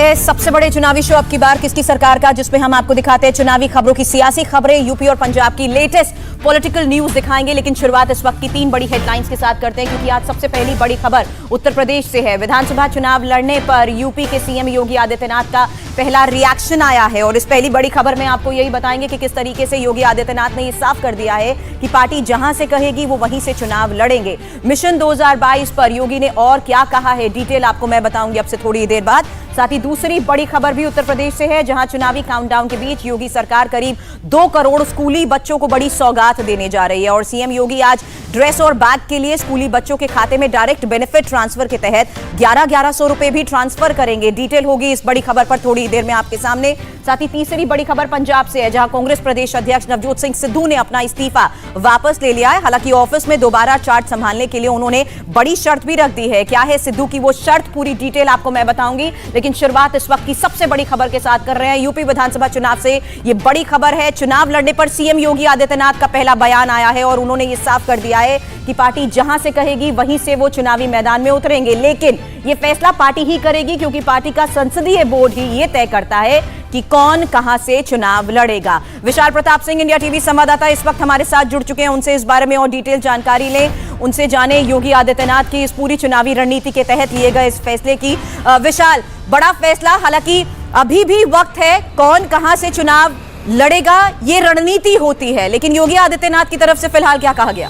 है सबसे बड़े चुनावी शो अब की बार किसकी सरकार का, जिसमें हम आपको दिखाते हैं चुनावी खबरों की सियासी खबरें, यूपी और पंजाब की लेटेस्ट पॉलिटिकल न्यूज दिखाएंगे। लेकिन शुरुआत इस वक्त की 3 बड़ी हेडलाइंस के साथ करते हैं, क्योंकि आज सबसे पहली बड़ी खबर उत्तर प्रदेश से है। विधानसभा चुनाव लड़ने पर यूपी के सीएम योगी आदित्यनाथ का पहला रिएक्शन आया है और इस पहली बड़ी खबर में आपको यही बताएंगे कि किस तरीके से योगी आदित्यनाथ ने यह साफ कर दिया है कि पार्टी जहां से कहेगी वो वहीं से चुनाव लड़ेंगे। मिशन 2022 पर योगी ने और क्या कहा है, डिटेल आपको मैं बताऊंगी अब से थोड़ी देर बाद। साथ ही दूसरी बड़ी खबर भी उत्तर प्रदेश से है, जहां चुनावी काउंटडाउन के बीच योगी सरकार करीब 2 करोड़ स्कूली बच्चों को बड़ी सौगात देने जा रही है और सीएम योगी आज ड्रेस और बैग के लिए स्कूली बच्चों के खाते में डायरेक्ट बेनिफिट ट्रांसफर के तहत 1100 रुपए भी ट्रांसफर करेंगे। डिटेल होगी इस बड़ी खबर पर थोड़ी देर में आपके सामने। साथ ही तीसरी बड़ी खबर पंजाब से है, जहां कांग्रेस प्रदेश अध्यक्ष नवजोत सिंह सिद्धू ने अपना इस्तीफा वापस ले लिया है। हालांकि ऑफिस में दोबारा चार्ज संभालने के लिए उन्होंने बड़ी शर्त भी रख दी है। क्या है सिद्धू की वो शर्त, पूरी डिटेल आपको मैं बताऊंगी। लेकिन शुरुआत इस वक्त की सबसे बड़ी खबर के साथ कर रहे हैं। यूपी विधानसभा चुनाव से ये बड़ी खबर है। चुनाव लड़ने पर सीएम योगी आदित्यनाथ का पहला बयान आया है और उन्होंने ये साफ कर दिया है कि पार्टी जहां से कहेगी वहीं से वो चुनावी मैदान में उतरेंगे। लेकिन ये फैसला पार्टी ही करेगी, क्योंकि पार्टी का संसदीय बोर्ड ही ये तय करता है कि कौन कहां से चुनाव लड़ेगा। विशाल प्रताप सिंह इंडिया टीवी संवाददाता इस वक्त हमारे साथ जुड़ चुके हैं, उनसे इस बारे में और डिटेल जानकारी लें, उनसे जाने योगी आदित्यनाथ की इस पूरी चुनावी रणनीति के तहत लिए गए इस फैसले की। विशाल, बड़ा फैसला, हालांकि अभी भी वक्त है, कौन कहां से चुनाव लड़ेगा ये रणनीति होती है, लेकिन योगी आदित्यनाथ की तरफ से फिलहाल क्या कहा गया?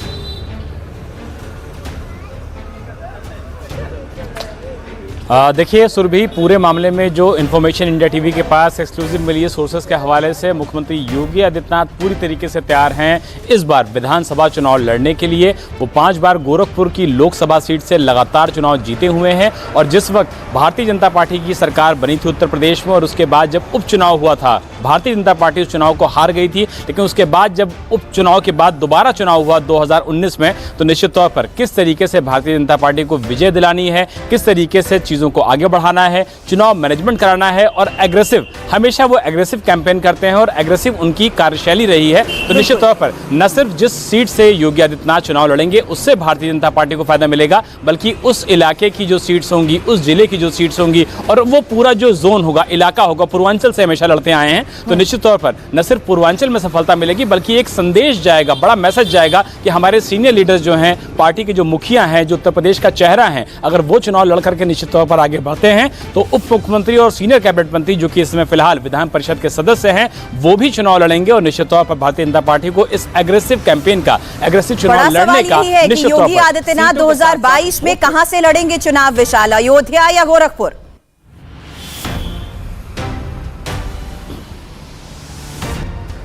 देखिए सुरभि, पूरे मामले में जो इन्फॉर्मेशन इंडिया टीवी के पास एक्सक्लूसिव मिली है सोर्सेस के हवाले से, मुख्यमंत्री योगी आदित्यनाथ पूरी तरीके से तैयार हैं इस बार विधानसभा चुनाव लड़ने के लिए। वो 5 बार गोरखपुर की लोकसभा सीट से लगातार चुनाव जीते हुए हैं और जिस वक्त भारतीय जनता पार्टी की सरकार बनी थी उत्तर प्रदेश में और उसके बाद जब उपचुनाव हुआ था, भारतीय जनता पार्टी उस चुनाव को हार गई थी, लेकिन उसके बाद जब उपचुनाव के बाद दोबारा चुनाव हुआ 2019 में, तो निश्चित तौर पर किस तरीके से भारतीय जनता पार्टी को विजय दिलानी है, किस तरीके से चीज़ों को आगे बढ़ाना है, चुनाव मैनेजमेंट कराना है और एग्रेसिव, हमेशा वो एग्रेसिव कैंपेन करते हैं और एग्रेसिव उनकी कार्यशैली रही है। तो निश्चित तौर पर न सिर्फ जिस सीट से योगी आदित्यनाथ चुनाव लड़ेंगे उससे भारतीय जनता पार्टी को फायदा मिलेगा, बल्कि उस इलाके की जो सीट्स होंगी, उस जिले की जो सीट्स होंगी और वो पूरा जो जोन होगा, इलाका होगा, पूर्वांचल से हमेशा लड़ते आए हैं, तो निश्चित तौर पर न सिर्फ पूर्वांचल में सफलता मिलेगी बल्कि एक संदेश जाएगा, बड़ा मैसेज जाएगा कि हमारे सीनियर लीडर्स जो हैं, पार्टी के जो मुखिया हैं, जो उत्तर प्रदेश का चेहरा हैं, अगर वो चुनाव लड़ करके निश्चित तौर पर आगे बढ़ते हैं तो उप मुख्यमंत्री और सीनियर कैबिनेट मंत्री जो कि इसमें फिलहाल विधान परिषद के सदस्य हैं, वो भी चुनाव लड़ेंगे और निश्चित तौर पर भारतीय जनता पार्टी को इस एग्रेसिव कैंपेन का, एग्रेसिव चुनाव लड़ने का निश्चित तौर पर। योगी आदित्यनाथ 2022 में कहां से लड़ेंगे चुनाव विशाल, अयोध्या या गोरखपुर?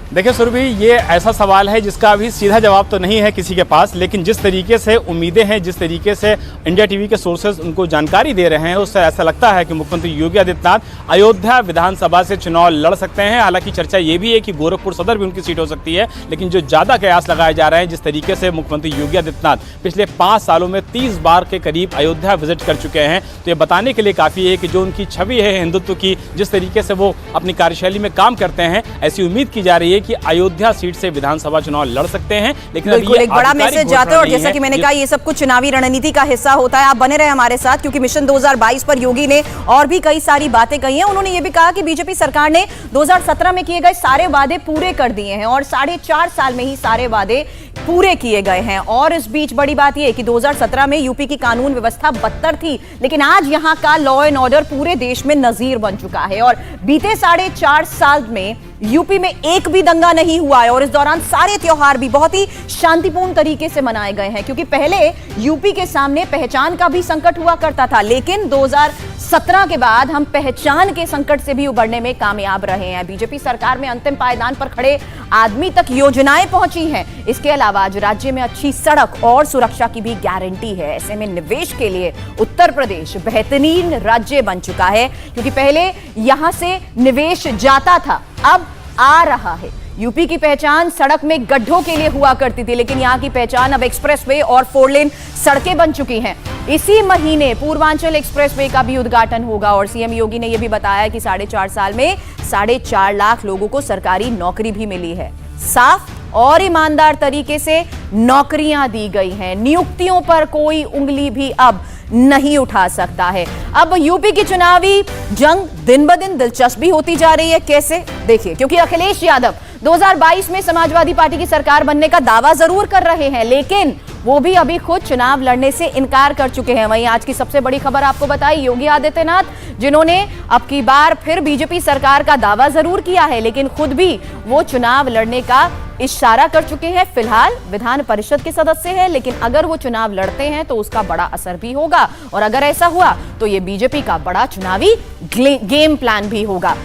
देखिए सुरभि, ये ऐसा सवाल है जिसका अभी सीधा जवाब तो नहीं है किसी के पास, लेकिन जिस तरीके से उम्मीदें हैं, जिस तरीके से इंडिया टीवी के सोर्सेज उनको जानकारी दे रहे हैं, उससे ऐसा लगता है कि मुख्यमंत्री योगी आदित्यनाथ अयोध्या विधानसभा से चुनाव लड़ सकते हैं। हालांकि चर्चा ये भी है कि गोरखपुर सदर भी उनकी सीट हो सकती है, लेकिन जो ज़्यादा कयास लगाए जा रहे हैं, जिस तरीके से मुख्यमंत्री योगी आदित्यनाथ पिछले 5 सालों में 30 बार के करीब अयोध्या विजिट कर चुके हैं, तो ये बताने के लिए काफ़ी है कि जो उनकी छवि है हिंदुत्व की, जिस तरीके से वो अपनी कार्यशैली में काम करते हैं, ऐसी उम्मीद की जा रही है कि अयोध्या सीट से विधानसभा चुनाव लड़ सकते हैं। लेकिन बिल्कुल एक बड़ा मैसेज जाता है और जैसा कि मैंने कहा, ये सब कुछ चुनावी रणनीति का हिस्सा होता है। आप बने रहे हमारे साथ, क्योंकि मिशन 2022 पर योगी ने और भी कई सारी बातें कही हैं। उन्होंने ये भी कहा कि बीजेपी सरकार ने 2017 में किए गए सारे वादे पूरे कर दिए हैं और 4.5 साल में ही सारे वादे पूरे किए गए हैं। और इस बीच बड़ी बात यह है कि 2017 में यूपी की कानून व्यवस्था बदतर थी, लेकिन आज यहां का लॉ एंड ऑर्डर पूरे देश में नजीर बन चुका है और बीते 4.5 साल में यूपी में एक भी दंगा नहीं हुआ है और इस दौरान सारे त्योहार भी बहुत ही शांतिपूर्ण तरीके से मनाए गए हैं। क्योंकि पहले यूपी के सामने पहचान का भी संकट हुआ करता था, लेकिन 2017 के बाद हम पहचान के संकट से भी उबरने में कामयाब रहे हैं। बीजेपी सरकार में अंतिम पायदान पर खड़े आदमी तक योजनाएं पहुंची हैं। इसके अलावा आज राज्य में अच्छी सड़क और सुरक्षा की भी गारंटी है। ऐसे में निवेश के लिए उत्तर प्रदेश बेहतरीन राज्य बन चुका है, क्योंकि पहले यहां से निवेश जाता था, अब आ रहा है। यूपी की पहचान सड़क में गड्ढों के लिए हुआ करती थी, लेकिन यहां की पहचान अब एक्सप्रेसवे और 4 लेन सड़कें बन चुकी हैं। इसी महीने पूर्वांचल एक्सप्रेसवे का भी उद्घाटन होगा और सीएम योगी ने यह भी बताया कि 4.5 साल में 4.5 लाख लोगों को सरकारी नौकरी भी मिली है। साफ और ईमानदार तरीके से नौकरियां दी गई हैं। नियुक्तियों पर कोई उंगली भी अब नहीं उठा सकता है। अब यूपी की चुनावी जंग दिन ब दिन दिलचस्प भी होती जा रही है। कैसे? देखिए, क्योंकि अखिलेश यादव 2022 में समाजवादी पार्टी की सरकार बनने का दावा जरूर कर रहे हैं, लेकिन वो भी अभी खुद चुनाव लड़ने से इनकार कर चुके हैं। वहीं आज की सबसे बड़ी खबर आपको बताई, योगी आदित्यनाथ, जिन्होंने अब की बार फिर बीजेपी सरकार का दावा जरूर किया है, लेकिन खुद भी वो चुनाव लड़ने का इशारा कर चुके हैं। फिलहाल विधान परिषद के सदस्य हैं, लेकिन अगर वो चुनाव लड़ते हैं तो उसका बड़ा असर भी होगा, और अगर ऐसा हुआ तो ये बीजेपी का बड़ा चुनावी गेम प्लान भी होगा।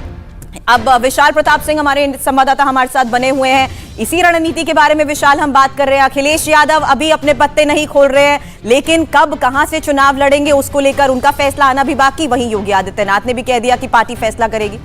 अब विशाल प्रताप सिंह हमारे संवाददाता हमारे साथ बने हुए हैं। इसी रणनीति के बारे में विशाल हम बात कर रहे हैं। अखिलेश यादव अभी अपने पत्ते नहीं खोल रहे हैं, लेकिन कब कहां से चुनाव लड़ेंगे उसको लेकर उनका फैसला आना भी बाकी। वहीं योगी आदित्यनाथ ने भी कह दिया कि पार्टी फैसला करेगी।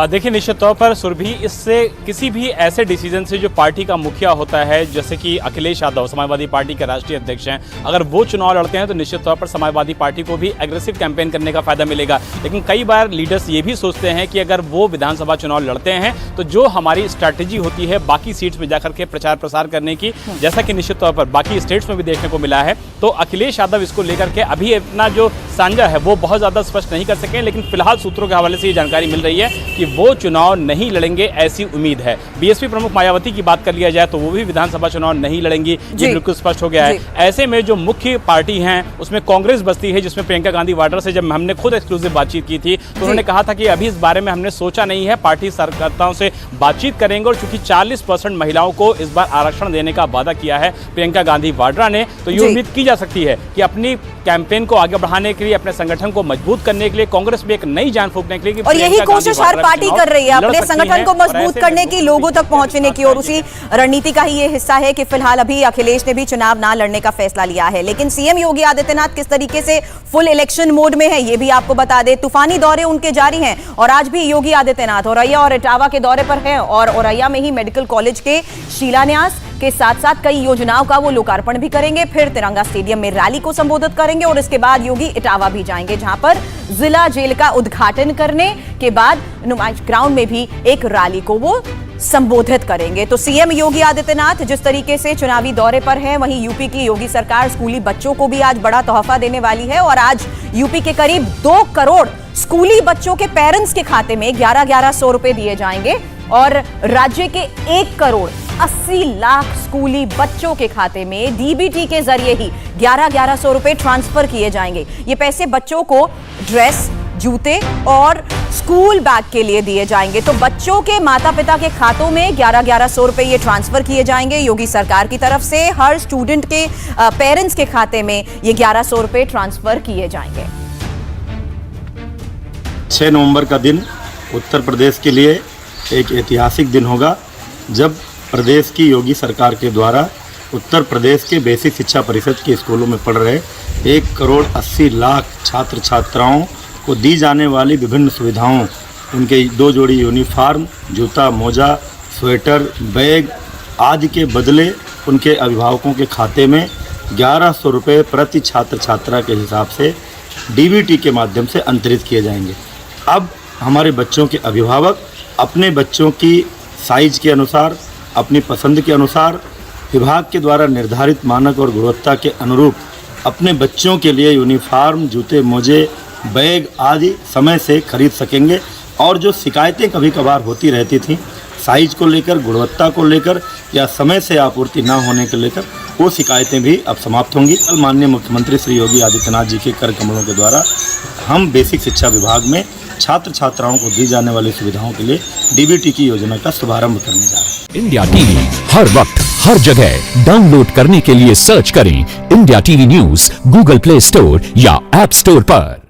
देखिए, निश्चित तौर पर सुरभि, इससे किसी भी ऐसे डिसीजन से जो पार्टी का मुखिया होता है, जैसे कि अखिलेश यादव समाजवादी पार्टी के राष्ट्रीय अध्यक्ष हैं, अगर वो चुनाव लड़ते हैं तो निश्चित तौर पर समाजवादी पार्टी को भी एग्रेसिव कैंपेन करने का फायदा मिलेगा। लेकिन कई बार लीडर्स ये भी सोचते हैं कि अगर वो विधानसभा चुनाव लड़ते हैं तो जो हमारी स्ट्रैटेजी होती है बाकी सीट्स में जाकर के प्रचार प्रसार करने की, जैसा कि निश्चित तौर पर बाकी स्टेट्स में भी देखने को मिला है, तो अखिलेश यादव इसको लेकर के अभी अपना जो सांझा है वो बहुत ज़्यादा स्पष्ट नहीं कर सके। लेकिन फिलहाल सूत्रों के हवाले से ये जानकारी मिल रही है कि वो चुनाव नहीं लड़ेंगे, ऐसी उम्मीद है। बीएसपी प्रमुख मायावती की बात कर लिया जाए तो वो भी विधानसभा चुनाव नहीं लड़ेंगी, ये बिल्कुल स्पष्ट हो गया है। ऐसे में जो मुख्य पार्टी हैं उसमें कांग्रेस बसती है, जिसमें प्रियंका गांधी वाड्रा से जब हमने खुद एक्सक्लूसिव बातचीत की थी तो उन्होंने कहा था कि अभी इस बारे में हमने सोचा नहीं है, पार्टी कार्यकर्ताओं से बातचीत करेंगे। और चूंकि 40% महिलाओं को इस बार आरक्षण देने का वादा किया है प्रियंका गांधी वाड्रा ने, तो ये उम्मीद की जा सकती है कि अपनी कैंपेन को आगे बढ़ाने के लिए, अपने संगठन को मजबूत करने के लिए, कांग्रेस भी एक नई जान फूंकने के लिए, और यही कोशिश हर पार्टी कर रही है अपने संगठन को मजबूत करने की, लोगों तक पहुंचने की, और उसी रणनीति का ही ये हिस्सा है कि फिलहाल अभी अखिलेश ने भी चुनाव ना लड़ने का फैसला लिया है। लेकिन सीएम योगी आदित्यनाथ किस तरीके से फुल इलेक्शन मोड में है ये भी आपको बता दें। तूफानी दौरे उनके जारी हैं, और आज भी योगी आदित्यनाथ औरैया और इटावा के दौरे पर हैं, और औरैया में ही मेडिकल कॉलेज के शिलान्यास के साथ साथ कई योजनाओं का वो लोकार्पण भी करेंगे। फिर तिरंगा स्टेडियम में रैली को संबोधित करेंगे, और इसके बाद योगी इटावा भी जाएंगे, जहां पर जिला जेल का उद्घाटन करने के बाद नुमाइश ग्राउंड में भी एक रैली को वो संबोधित करेंगे। तो सीएम योगी आदित्यनाथ जिस तरीके से चुनावी दौरे पर हैं, वहीं यूपी की योगी सरकार स्कूली बच्चों को भी आज बड़ा तोहफा देने वाली है। और आज यूपी के करीब 2 करोड़ स्कूली बच्चों के पेरेंट्स के खाते में 1100 रुपए दिए जाएंगे, और राज्य के 1 करोड़ 80 लाख स्कूली बच्चों के खाते में डीबीटी के जरिए ही 1100 रुपए ट्रांसफर किए जाएंगे। ये पैसे बच्चों को ड्रेस, जूते और स्कूल बैग के लिए दिए जाएंगे। तो बच्चों के माता पिता के खातों में 1100 रुपए ये ट्रांसफर किए जाएंगे योगी सरकार की तरफ से। हर स्टूडेंट के पेरेंट्स के खाते में ये 1100 रुपए ट्रांसफर किए जाएंगे। 6 नवंबर का दिन उत्तर प्रदेश के लिए एक ऐतिहासिक दिन होगा, जब प्रदेश की योगी सरकार के द्वारा उत्तर प्रदेश के बेसिक शिक्षा परिषद के स्कूलों में पढ़ रहे 1 करोड़ 80 लाख छात्र छात्राओं को दी जाने वाली विभिन्न सुविधाओं, उनके 2 जोड़ी यूनिफॉर्म, जूता, मोजा, स्वेटर, बैग आदि के बदले उनके अभिभावकों के खाते में 1100 रुपये प्रति छात्र छात्रा के हिसाब से डीबीटी के माध्यम से अंतरित किए जाएंगे। अब हमारे बच्चों के अभिभावक अपने बच्चों की साइज के अनुसार, अपनी पसंद के अनुसार, विभाग के द्वारा निर्धारित मानक और गुणवत्ता के अनुरूप अपने बच्चों के लिए यूनिफॉर्म, जूते, मोजे, बैग आदि समय से खरीद सकेंगे। और जो शिकायतें कभी कभार होती रहती थीं साइज को लेकर, गुणवत्ता को लेकर या समय से आपूर्ति न होने को लेकर, वो शिकायतें भी अब समाप्त होंगी। कल माननीय मुख्यमंत्री श्री योगी आदित्यनाथ जी के कर कमलों के द्वारा हम बेसिक शिक्षा विभाग में छात्र छात्राओं को दी जाने वाली सुविधाओं के लिए डीबीटी की योजना का शुभारंभ करने जा रहे हैं। इंडिया टीवी हर वक्त हर जगह डाउनलोड करने के लिए सर्च करें India TV news Google play store या ऐप स्टोर पर।